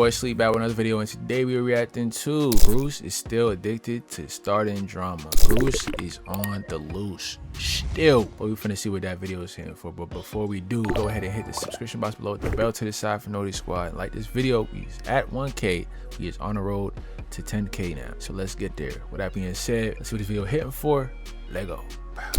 boy Sleep back with another video, and today we are reacting to Bruce is still addicted to starting drama. Bruce is on the loose still. But we finna see what that video is hitting for. But before we do, go ahead and hit the subscription box below, the bell to the side for Noti Squad. Like this video, he's at 1K. He is on the road to 10K now. So let's get there. With that being said, let's see what this video hitting for. Let go.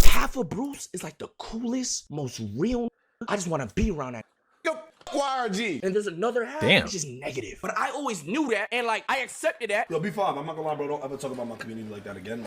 Half of Bruce is like the coolest, most real. I just want to be around that. Yo, YRG. And there's another half which is negative. But I always knew that, and like I accepted that. Yo, be fine. I'm not gonna lie, bro. Don't ever talk about my community like that again.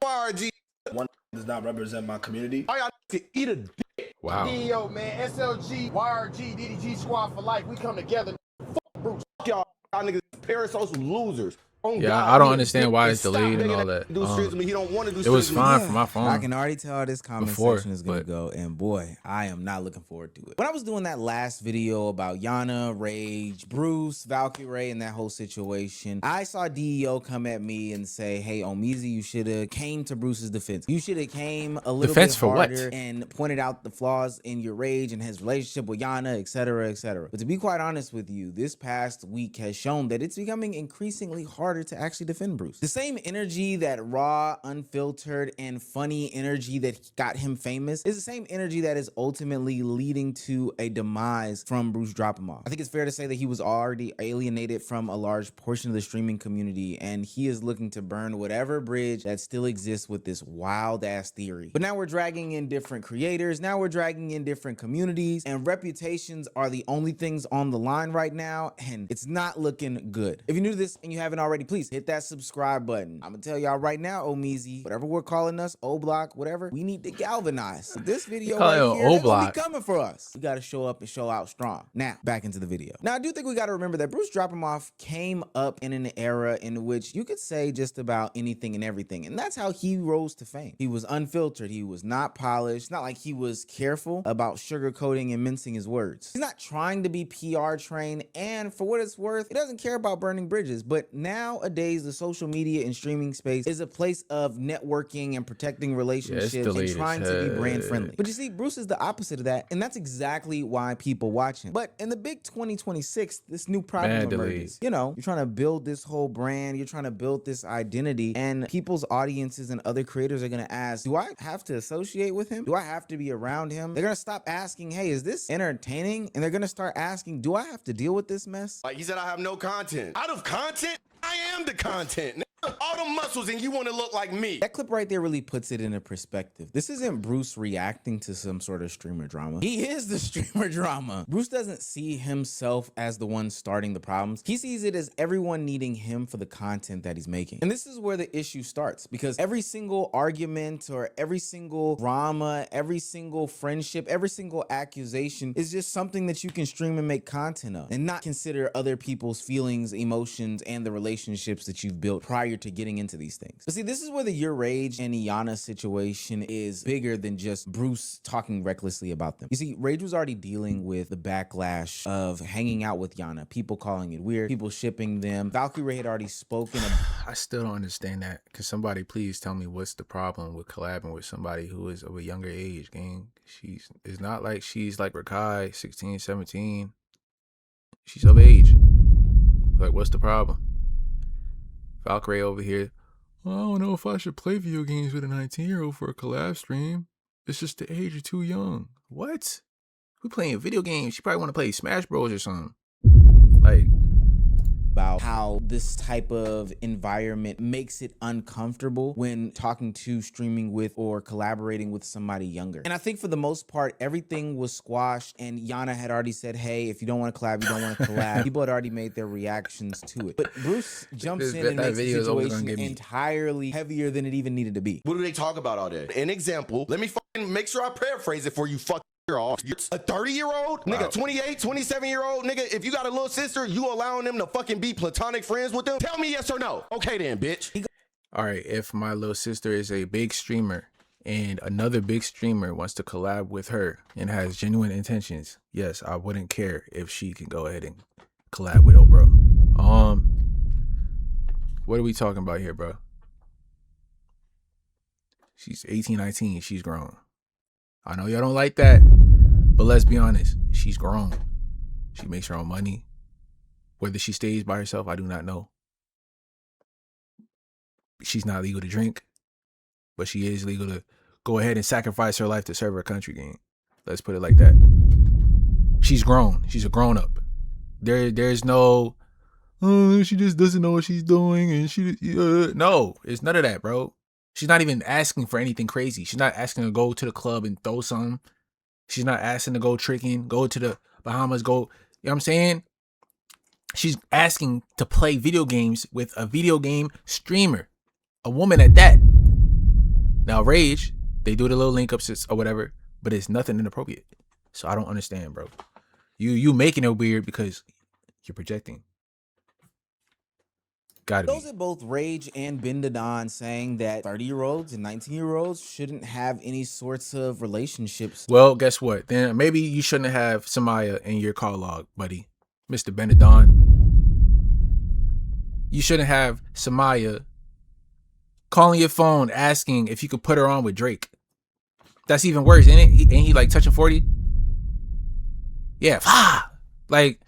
YRG. One does not represent my community. I got to eat a dick. Wow. Yo, man, SLG, YRG, DDG squad for life. We come together. Fuck Bruce. Fuck y'all niggas, parasocial losers. Oh, yeah, God, I don't understand why it's delayed and all that. He don't want to do it was fine Yeah. for my phone. I can already tell how this comment section is going to go, and boy, I am not looking forward to it. When I was doing that last video about Yana, Rage, Bruce, Valkyrie, and that whole situation, I saw DEO come at me and say, hey, Omizi, you should have came to Bruce's defense. You should have came a little bit harder and pointed out the flaws in your Rage and his relationship with Yana, etc., etc. But to be quite honest with you, this past week has shown that it's becoming increasingly harder to actually defend Bruce. The same energy, that raw, unfiltered, and funny energy that got him famous, is the same energy that is ultimately leading to a demise from brucedropemoff. I think it's fair to say that he was already alienated from a large portion of the streaming community, and he is looking to burn whatever bridge that still exists with this wild ass theory. But now we're dragging in different creators, now we're dragging in different communities, and reputations are the only things on the line right now, and it's not looking good. If you're new to this and you haven't already, please hit that subscribe button. I'm gonna tell y'all right now, Omizi, whatever we're calling us, O-Block, whatever, we need to galvanize. So this video right here, they're gonna be coming for us. We gotta show up and show out strong. Now, back into the video. Now, I do think we gotta remember that brucedropemoff came up in an era in which you could say just about anything and everything, and that's how he rose to fame. He was unfiltered, he was not polished, not like he was careful about sugarcoating and mincing his words. He's not trying to be PR trained, and for what it's worth, he doesn't care about burning bridges. But nowadays, the social media and streaming space is a place of networking and protecting relationships and trying to be brand friendly. But you see, Bruce is the opposite of that, and that's exactly why people watch him. But in the big 2026, this new problem emerges. You know, you're trying to build this whole brand, you're trying to build this identity, and people's audiences and other creators are gonna ask, do I have to associate with him? Do I have to be around him? They're gonna stop asking, hey, is this entertaining? And they're gonna start asking, do I have to deal with this mess? Like he said, I have no content. Out of content, I am the content. All the muscles and you want to look like me. That clip right there really puts it into perspective. This isn't Bruce reacting to some sort of streamer drama. He is the streamer drama. Bruce doesn't see himself as the one starting the problems. He sees it as everyone needing him for the content that he's making. And this is where the issue starts, because every single argument or every single drama, every single friendship, every single accusation is just something that you can stream and make content of and not consider other people's feelings, emotions, and the relationships that you've built prior to getting into these things. But see, this is where the Your Rage and Yana situation is bigger than just Bruce talking recklessly about them. You see, Rage was already dealing with the backlash of hanging out with Yana, people calling it weird, people shipping them. Valkyrie had already spoken. I still don't understand that. Could somebody please tell me what's the problem with collabing with somebody who is of a younger age, gang? It's not like she's like Rakai, 16, 17. She's of age. Like, what's the problem? Valkyrie over here, well, I don't know if I should play video games with a 19-year-old for a collab stream. It's just the age is too young. What? We playing video games. She probably want to play Smash Bros or something. Like, about how this type of environment makes it uncomfortable when talking to, streaming with, or collaborating with somebody younger. And I think for the most part, everything was squashed, and Yana had already said, hey, if you don't want to collab, you don't want to collab. People had already made their reactions to it. But Bruce jumps in and makes the situation entirely heavier than it even needed to be. What do they talk about all day? An example, let me fucking make sure I paraphrase it for you fucking off. A 30-year-old nigga, 28, 27-year-old nigga, if you got a little sister, you allowing them to fucking be platonic friends with them? Tell me yes or no. Okay then, bitch. All right, if my little sister is a big streamer and another big streamer wants to collab with her and has genuine intentions, yes, I wouldn't care if she can go ahead and collab with her, bro. What are we talking about here, bro? She's 18, 19, she's grown. I know y'all don't like that, but let's be honest, she's grown. She makes her own money. Whether she stays by herself, I do not know. She's not legal to drink, but she is legal to go ahead and sacrifice her life to serve her country, gang. Let's put it like that. She's grown. She's a grown up. There's no, she just doesn't know what she's doing, and no, it's none of that, bro. She's not even asking for anything crazy. She's not asking to go to the club and throw something. She's not asking to go tricking, go to the Bahamas, go, you know what I'm saying? She's asking to play video games with a video game streamer, a woman at that. Now, Rage, they do the little link ups or whatever, but it's nothing inappropriate. So I don't understand, bro. You making it weird because you're projecting. Gotta Those be. are both Rage and Ben saying that 30-year-olds and 19-year-olds shouldn't have any sorts of relationships. Well, guess what? Then maybe you shouldn't have Samaya in your call log, buddy. Mr. Benadon. You shouldn't have Samaya calling your phone asking if you could put her on with Drake. That's even worse, isn't it? Ain't he like touching 40? Yeah. Like,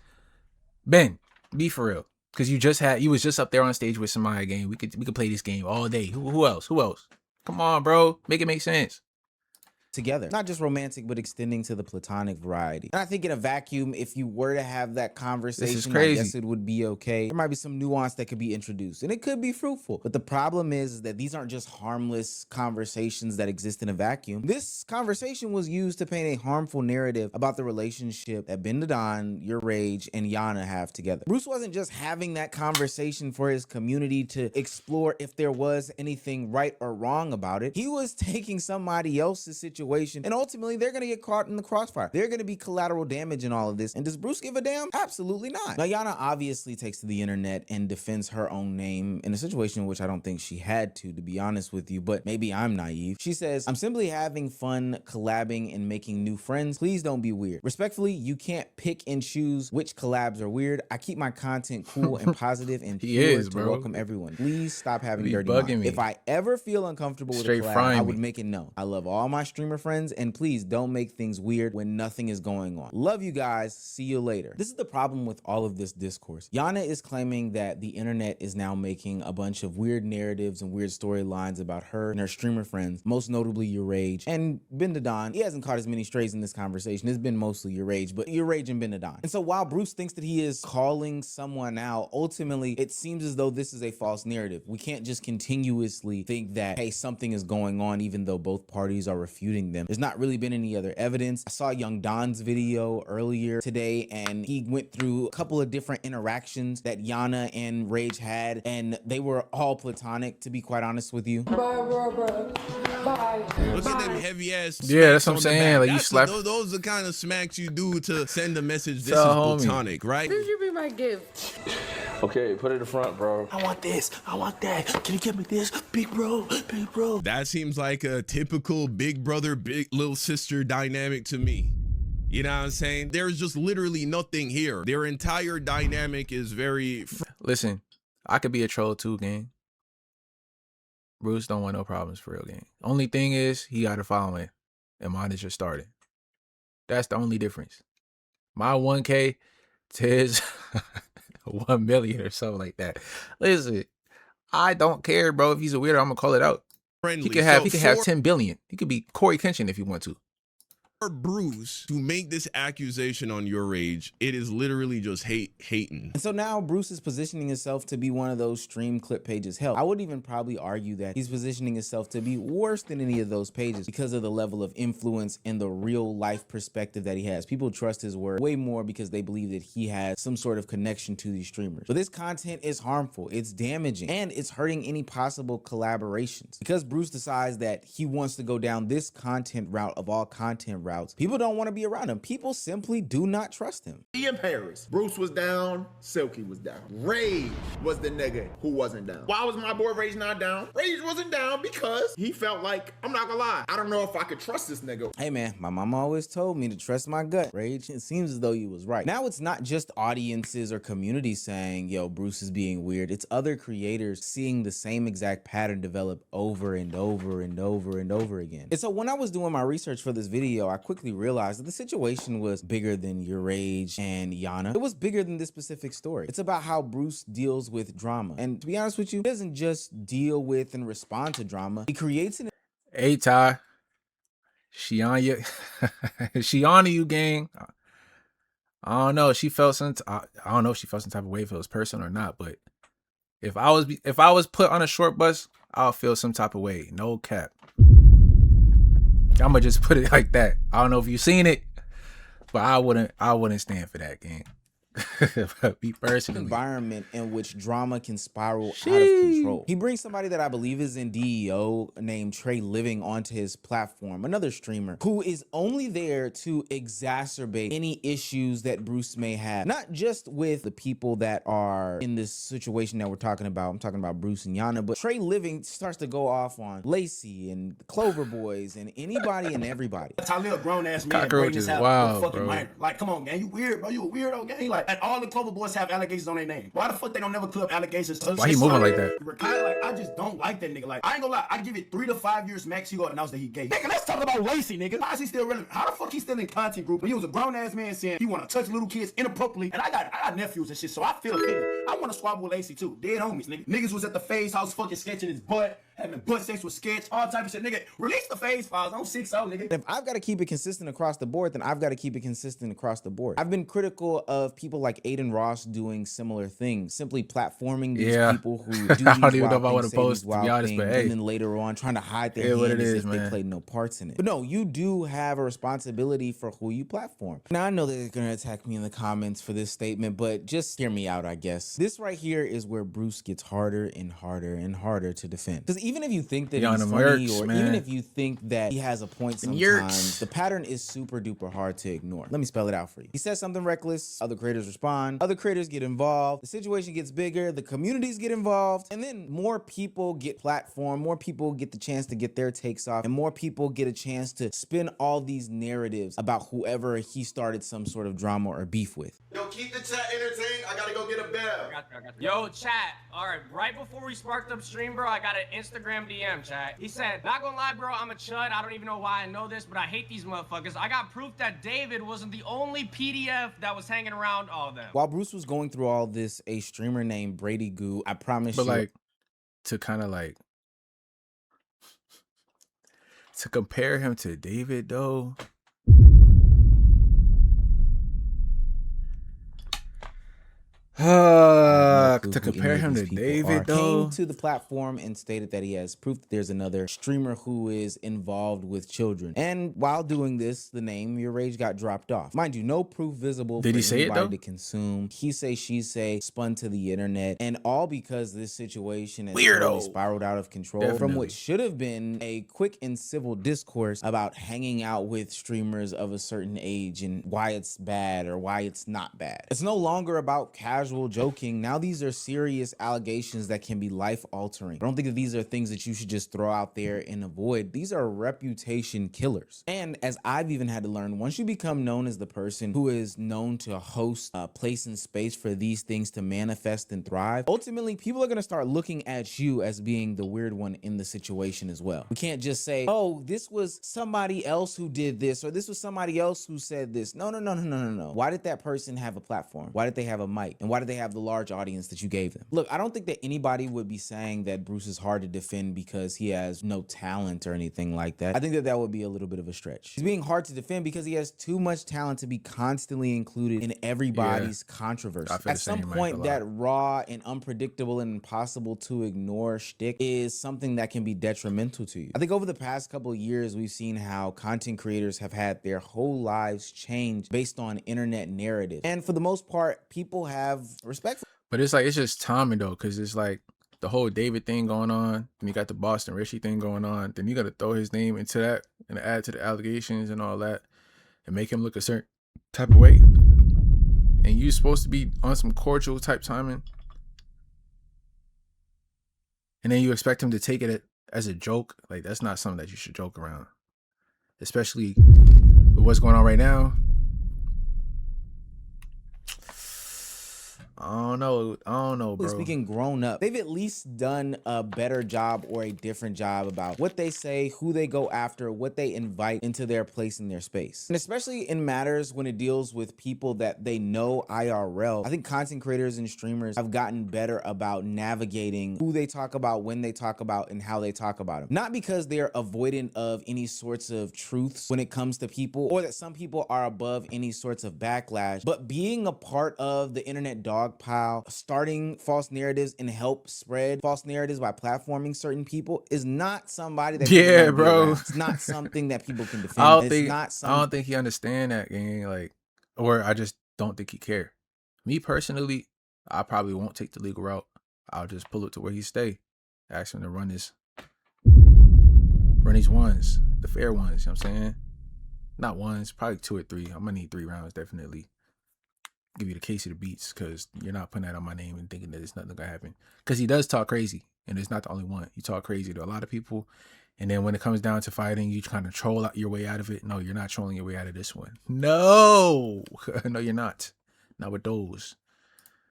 Ben, be for real. Because you was just up there on stage with Samaya game. We could play this game all day. Who else? Come on, bro. Make it make sense. Together, not just romantic, but extending to the platonic variety. And I think in a vacuum, if you were to have that conversation, I guess it would be okay. There might be some nuance that could be introduced, and it could be fruitful. But the problem is that these aren't just harmless conversations that exist in a vacuum. This conversation was used to paint a harmful narrative about the relationship that Ben, Your Rage, and Yana have together. Bruce wasn't just having that conversation for his community to explore if there was anything right or wrong about it. He was taking somebody else's situation, and ultimately they're going to get caught in the crossfire. They're going to be collateral damage in all of this. And does Bruce give a damn? Absolutely not. Now, Yana obviously takes to the internet and defends her own name in a situation in which I don't think she had to be honest with you, but maybe I'm naive. She says, "I'm simply having fun collabing and making new friends. Please don't be weird. Respectfully, you can't pick and choose which collabs are weird. I keep my content cool and positive and pure to welcome everyone. Please stop having dirty minds. If I ever feel uncomfortable with a collab, I would make it known. I love all my streamer friends, and please don't make things weird when nothing is going on. Love you guys. See you later." This is the problem with all of this discourse. Yana is claiming that the internet is now making a bunch of weird narratives and weird storylines about her and her streamer friends, most notably Your Rage and Ben. He hasn't caught as many strays in this conversation. It's been mostly Your Rage, but Your Rage and Ben. And so while Bruce thinks that he is calling someone out, ultimately it seems as though this is a false narrative. We can't just continuously think that, hey, something is going on even though both parties are refuting them. There's not really been any other evidence. I saw Young Don's video earlier today, and he went through a couple of different interactions that Yana and Rage had, and they were all platonic, to be quite honest with you. Bye, bro. Bye. Look at them heavy ass. Yeah, that's what I'm saying. Like, you slap. Those are the kind of smacks you do to send a message. This is platonic, right? Did you be my gift? Okay, put it in front, bro. I want this. I want that. Can you give me this? Big bro. Big bro. That seems like a typical big brother, big little sister dynamic to me. You know what I'm saying? There's just literally nothing here. Their entire dynamic is very... Listen, I could be a troll too, gang. Bruce don't want no problems for real, gang. Only thing is, he got a following, and mine is just starting. That's the only difference. My 1K to his 1 million or something like that. Listen, I don't care, bro. If he's a weirdo, I'm gonna call it out. Friendly. He could have 10 billion. He could be Corey Kenshin if you want to. For Bruce to make this accusation on Your Rage, it is literally just hating. And so now Bruce is positioning himself to be one of those stream clip pages. Hell, I would even probably argue that he's positioning himself to be worse than any of those pages because of the level of influence and the real life perspective that he has. People trust his word way more because they believe that he has some sort of connection to these streamers. But this content is harmful, it's damaging, and it's hurting any possible collaborations. Because Bruce decides that he wants to go down this content route of all content routes, people don't want to be around him. People simply do not trust him. In Paris, Bruce was down, Silky was down. Rage was the nigga who wasn't down. Why was my boy Rage not down? Rage wasn't down because he felt like, I'm not gonna lie, I don't know if I could trust this nigga. Hey man, my mama always told me to trust my gut. Rage, it seems as though you was right. Now it's not just audiences or communities saying, yo, Bruce is being weird. It's other creators seeing the same exact pattern develop over and over and over and over again. And so when I was doing my research for this video, I quickly realized that the situation was bigger than your Rage and Yana. It was bigger than this specific story. It's about how Bruce deals with drama. And to be honest with you, he doesn't just deal with and respond to drama. He creates an... Hey, Ty. She on you. She on you, gang. I don't know. She felt some. I don't know if she felt some type of way if it was personal or not. But if I was put on a short bus, I'll feel some type of way. No cap. I'ma just put it like that. I don't know if you've seen it, but I wouldn't stand for that, gang. Me personally. Environment in which drama can spiral out of control. He brings somebody that I believe is in DEO named Trey Living onto his platform, another streamer who is only there to exacerbate any issues that Bruce may have, not just with the people that are in this situation that we're talking about. I'm talking about Bruce and Yana, but Trey Living starts to go off on Lacey and the Clover Boys and anybody and everybody. That's how little grown ass man Cockroach is wild, fucking bro. minor. Like, come on, man, you weird, bro. You a weirdo, gang. Like, and all the Clover Boys have allegations on their name. Why the fuck they don't never clear up allegations? Why he moving like that? Like, I just don't like that nigga. Like, I ain't gonna lie, I give it 3 to 5 years max. He gonna announce that he gay. Nigga, let's talk about Lacey, nigga. Why is he still relevant? How the fuck he still in content group when he was a grown ass man saying he wanna touch little kids inappropriately? And I got nephews and shit, so I feel offended. I wanna swap with Lacey too. Dead homies, nigga. Niggas was at the Phase house fucking sketching his butt, having butt sex with Sketch, all type of shit. Nigga, release the Phase files. I'm 6-0, nigga. If I've got to keep it consistent across the board, then I've got to keep it consistent across the board. I've been critical of people like Aiden Ross doing similar things, simply platforming these people who do these I don't even know wild if I want things, to say post, these to be wild honest, things, but hey, and then later on trying to hide their it what hand it as is, if they man. played no parts in it. But no, you do have a responsibility for who you platform. Now I know that they're gonna attack me in the comments for this statement, but just hear me out, I guess. This right here is where Bruce gets harder and harder and harder to defend. Because even if you think that he's funny, or even if you think that he has a point sometimes, the pattern is super duper hard to ignore. Let me spell it out for you. He says something reckless, other creators respond, other creators get involved, the situation gets bigger, the communities get involved, and then more people get platformed, more people get the chance to get their takes off, and more people get a chance to spin all these narratives about whoever he started some sort of drama or beef with. Yo, keep the chat entertained. I gotta go get a bell. Yo, chat. All right, right before we sparked up stream, bro, I got an Instagram DM, chat. He said, not gonna lie, bro, I'm a chud. I don't even know why I know this, but I hate these motherfuckers. I got proof that David wasn't the only PDF that was hanging around all of them. While Bruce was going through all this, a streamer named Brady Goo, I promise you. But like, to kind of like, to compare him to David though. To compare him to David though, came to the platform and stated that he has proof that there's another streamer who is involved with children. And while doing this, the name Your Rage got dropped off. Mind you, no proof visible Did for he say it, anybody though? to consume. He say, she say, spun to the internet, and all because this situation has really spiraled out of control from what should have been a quick and civil discourse about hanging out with streamers of a certain age and why it's bad or why it's not bad. It's no longer about casual joking. Now these are serious allegations that can be life altering. I don't think that these are things that you should just throw out there and avoid. These are reputation killers. And as I've even had to learn, once you become known as the person who is known to host a place and space for these things to manifest and thrive, ultimately people are going to start looking at you as being the weird one in the situation as well. We can't just say, oh, this was somebody else who did this, or this was somebody else who said this. No. Why did that person have a platform? Why did they have a mic? And why did they have the large audience that you gave them? Look, I don't think that anybody would be saying that Bruce is hard to defend because he has no talent or anything like that. I think that that would be a little bit of a stretch. He's being hard to defend because he has too much talent to be constantly included in everybody's controversy. At some point, that raw and unpredictable and impossible to ignore shtick is something that can be detrimental to you. I think over the past couple of years, we've seen how content creators have had their whole lives changed based on internet narrative. And for the most part, people have respect for. But it's like, it's just timing though, because it's like the whole David thing going on, and you got the Boston Richie thing going on, then you got to throw his name into that and add to the allegations and all that and make him look a certain type of way. And you supposed to be on some cordial type timing, and then you expect him to take it as a joke. Like, that's not something that you should joke around, especially with what's going on right now. I don't know, bro. Speaking grown up, they've at least done a better job or a different job about what they say, who they go after, what they invite into their place in their space. And especially in matters when it deals with people that they know IRL, I think content creators and streamers have gotten better about navigating who they talk about, when they talk about, and how they talk about them. Not because they're avoidant of any sorts of truths when it comes to people, or that some people are above any sorts of backlash, but being a part of the internet dog pile, starting false narratives and help spread false narratives by platforming certain people is not somebody that yeah, bro. It's not something that people can defend. I don't think he understand that, gang. Like, or I just don't think he care. Me personally, I probably won't take the legal route. I'll just pull it to where he stay. Ask him to run these ones, the fair ones. You know what I'm saying? Not ones, probably 2 or 3. I'm gonna need 3 rounds, definitely. Give you the case of the beats, because you're not putting that on my name and thinking that it's nothing gonna happen. Because he does talk crazy, and it's not the only one. You talk crazy to a lot of people, and then when it comes down to fighting, you kind of troll out your way out of it. No, you're not trolling your way out of this one. No, no, you're not. Not with those.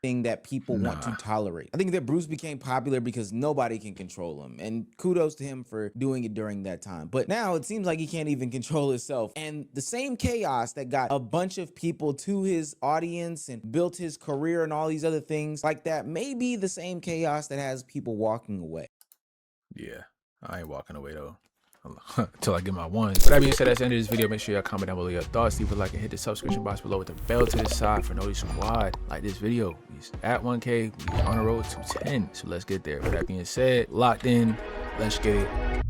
Thing that people want to tolerate. I think that Bruce became popular because nobody can control him, and kudos to him for doing it during that time. But now it seems like he can't even control himself, and the same chaos that got a bunch of people to his audience and built his career and all these other things like that may be the same chaos that has people walking away. Yeah, I ain't walking away though. Until I get my ones. But that being said, that's the end of this video. Make sure y'all comment down below your thoughts, leave a like, and hit the subscription box below with the bell to the side for Noti Squad. Like this video. He's at 1K. We're on the road to 10. So let's get there. With that being said, locked in. Let's get it.